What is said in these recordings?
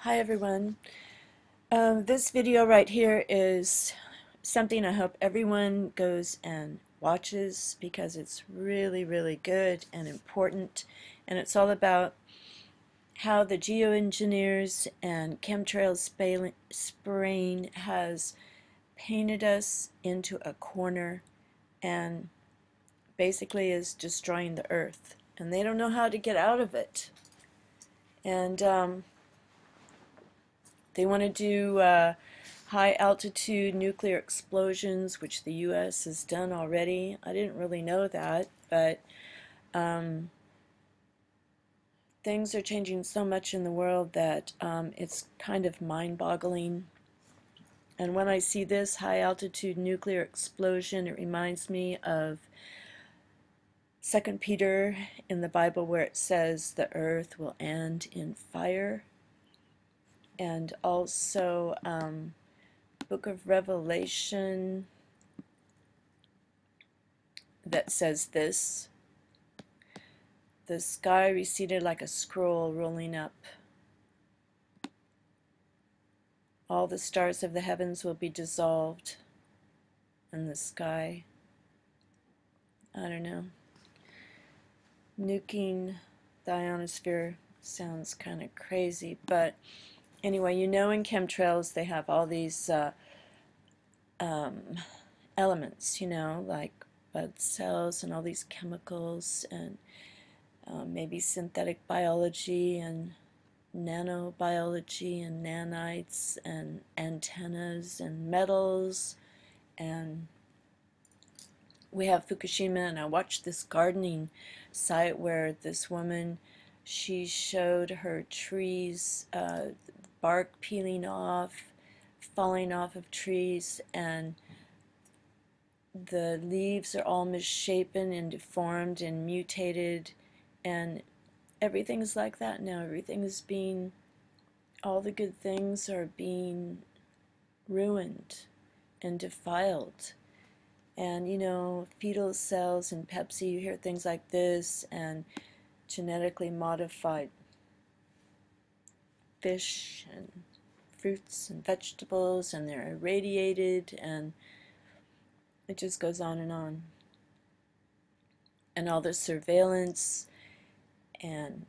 Hi everyone. This video right here is something I hope everyone goes and watches because it's really, really good and important. And it's all about how the geoengineers and chemtrails spraying has painted us into a corner and basically is destroying the earth. And they don't know how to get out of it. And they want to do high altitude nuclear explosions, which the U.S. has done already. I didn't really know that, but um, things are changing so much in the world that it's kind of mind-boggling. And when I see this high altitude nuclear explosion, it reminds me of 2 Peter in the Bible where it says the earth will end in fire. And also Book of Revelation that says this: the sky receded like a scroll rolling up. All the stars of the heavens will be dissolved, and the sky, I don't know. Nuking the ionosphere sounds kind of crazy, but anyway, you know, in chemtrails they have all these elements, you know, like blood cells and all these chemicals and maybe synthetic biology and nanobiology and nanites and antennas and metals. And we have Fukushima, and I watched this gardening site where this woman, she showed her trees, bark peeling off, falling off of trees, and the leaves are all misshapen and deformed and mutated, and everything's like that now. Everything is being, all the good things are being ruined and defiled. And you know, fetal cells and Pepsi, you hear things like this, and genetically modified fish and fruits and vegetables, and they're irradiated, and it just goes on. And all the surveillance and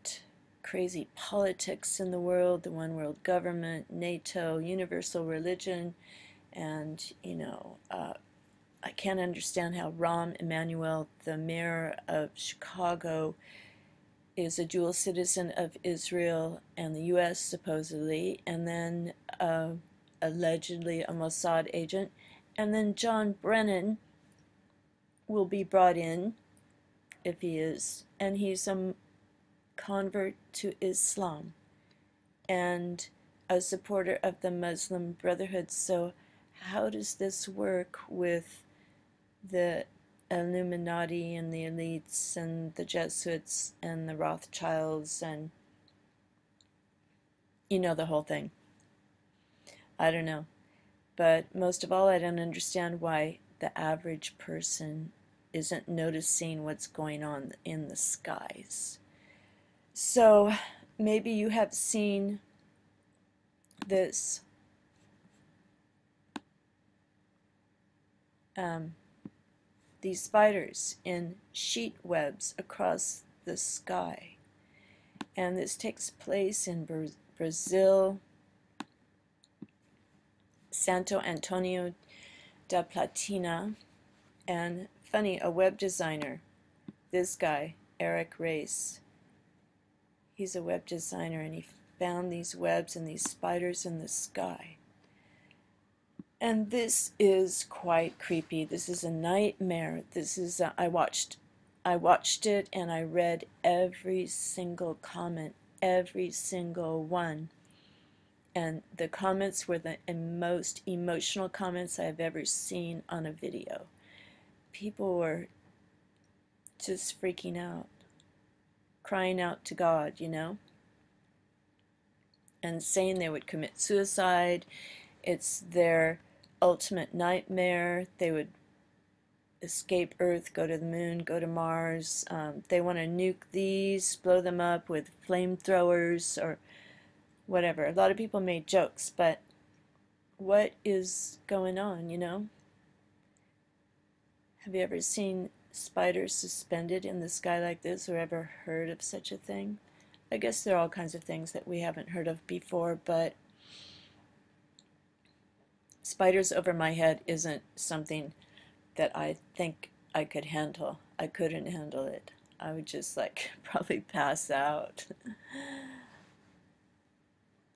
crazy politics in the world, the one world government, NATO, universal religion, and you know, I can't understand how Rahm Emanuel, the mayor of Chicago, is a dual citizen of Israel and the U.S. supposedly, and then allegedly a Mossad agent, and then John Brennan will be brought in, if he is, and he's a convert to Islam and a supporter of the Muslim Brotherhood. So how does this work with the Illuminati and the elites and the Jesuits and the Rothschilds and, you know, the whole thing? I don't know. But most of all, I don't understand why the average person isn't noticing what's going on in the skies. So maybe you have seen this these spiders in sheet webs across the sky. And this takes place in Brazil, Santo Antonio da Platina. And funny, a web designer, this guy, Eric Race, he's a web designer, and he found these webs and these spiders in the sky. And this is quite creepy. This is a nightmare. This is I watched it, and I read every single comment, every single one. And the comments were the most emotional comments I've ever seen on a video. People were just freaking out, crying out to God, you know, and saying they would commit suicide. It's their ultimate nightmare. They would escape Earth, go to the moon, go to Mars. They want to nuke these, blow them up with flamethrowers or whatever. A lot of people made jokes, but what is going on, you know? Have you ever seen spiders suspended in the sky like this, or ever heard of such a thing? I guess there are all kinds of things that we haven't heard of before, but spiders over my head isn't something that I think I could handle. I couldn't handle it. I would just like probably pass out.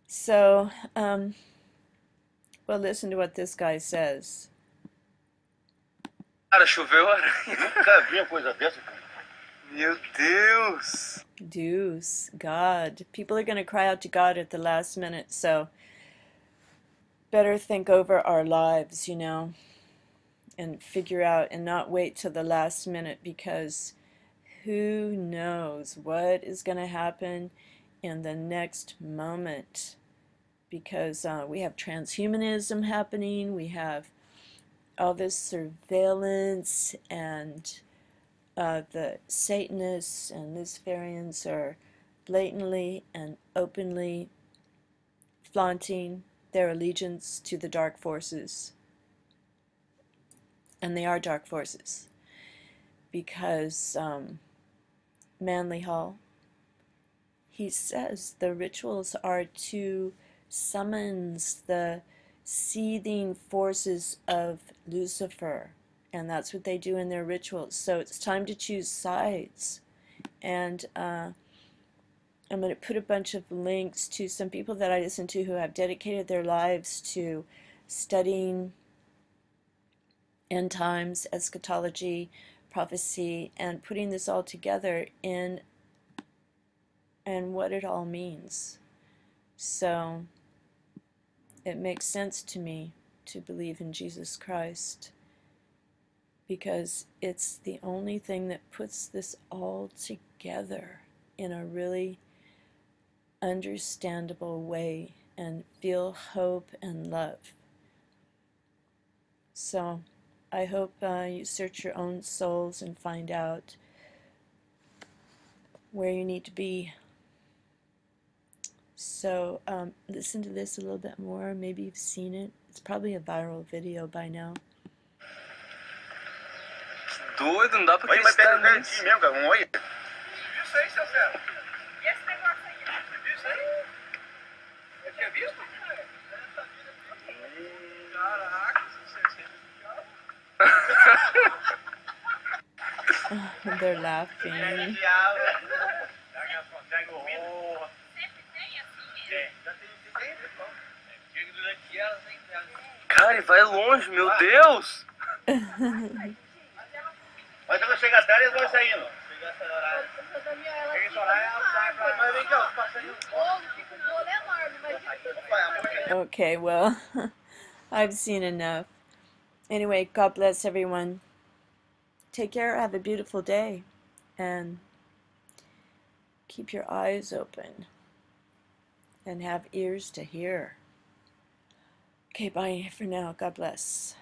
So, well, listen to what this guy says. Cara, choveu aranha. Nunca vi uma coisa dessa, cara. Meu Deus! Deuce, God. People are going to cry out to God at the last minute, so better think over our lives, you know, and figure out and not wait till the last minute, because who knows what is going to happen in the next moment, because we have transhumanism happening, we have all this surveillance, and the Satanists and Luciferians are blatantly and openly flaunting their allegiance to the dark forces. And they are dark forces, because Manly Hall, he says the rituals are to summons the seething forces of Lucifer, and that's what they do in their rituals. So it's time to choose sides. And I'm going to put a bunch of links to some people that I listen to who have dedicated their lives to studying end times, eschatology, prophecy, and putting this all together in and what it all means. So it makes sense to me to believe in Jesus Christ, because it's the only thing that puts this all together in a really understandable way and feel hope and love. So I hope you search your own souls and find out where you need to be. So listen to this a little bit more. Maybe you've seen it. It's probably a viral video by now. Doido, não dá pra acreditar nisso. Mesmo, cara. Olha. Você viu isso aí, seu Fera? E esse negócio aí? Você viu isso aí? Você tinha visto? Caraca, They're laughing. Cara, vai longe, meu Deus! Mas quando chegar atrás, eles vão saindo. Chegar esse horário. Esse horário, ela sai pra... Mas vem cá, os passarinhos... Okay, well, I've seen enough. Anyway, God bless everyone. Take care, have a beautiful day, and keep your eyes open and have ears to hear. Okay, bye for now. God bless.